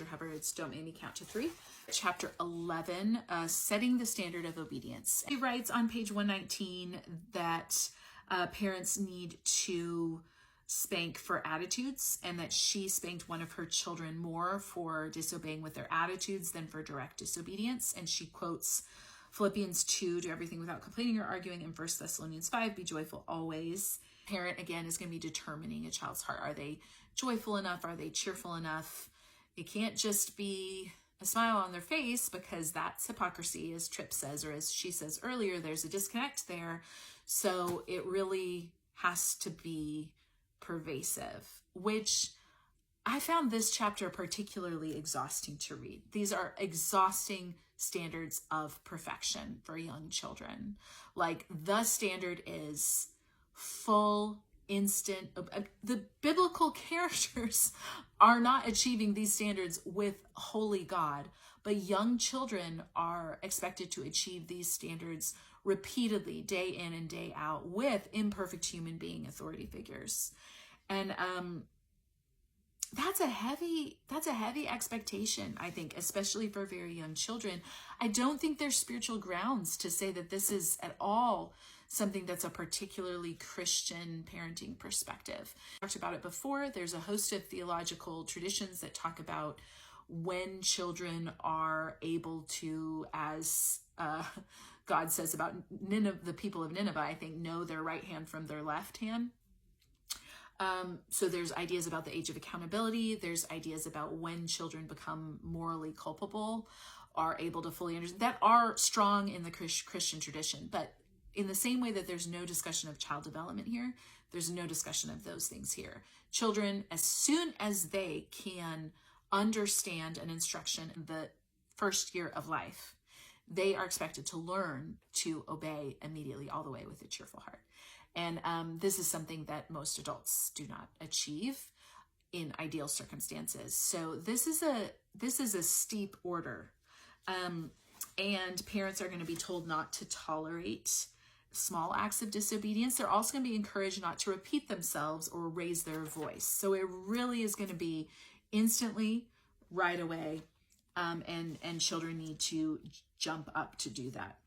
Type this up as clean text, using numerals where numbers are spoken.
Hubbard's Don't Make Me Count to 3. Chapter 11, Setting the Standard of Obedience. He writes on page 119 that parents need to spank for attitudes, and that she spanked one of her children more for disobeying with their attitudes than for direct disobedience. And she quotes Philippians 2, do everything without complaining or arguing, and 1 Thessalonians 5, be joyful always. Parent, again, is going to be determining a child's heart. Are they joyful enough? Are they cheerful enough? It can't just be a smile on their face, because that's hypocrisy, as Tripp says, or as she says earlier, there's a disconnect there. So it really has to be pervasive, which I found this chapter particularly exhausting to read. These are exhausting standards of perfection for young children. Like, the standard is full, instant. The biblical characters are not achieving these standards with holy God, but young children are expected to achieve these standards repeatedly, day in and day out, with imperfect human being authority figures. And that's a heavy expectation, I think, especially for very young children. I don't think there's spiritual grounds to say that this is at all something that's a particularly Christian parenting perspective. I talked about it before. There's a host of theological traditions that talk about when children are able to, as God says about Nineveh, the people of Nineveh, I think, know their right hand from their left hand. So there's ideas about the age of accountability. There's ideas about when children become morally culpable, are able to fully understand, that are strong in the Christian tradition. But in the same way that there's no discussion of child development here, there's no discussion of those things here. Children, as soon as they can understand an instruction in the first year of life, they are expected to learn to obey immediately, all the way, with a cheerful heart. And this is something that most adults do not achieve in ideal circumstances. So this is a steep order, and parents are going to be told not to tolerate small acts of disobedience. They're also going to be encouraged not to repeat themselves or raise their voice. So it really is going to be instantly, right away, and children need to jump up to do that.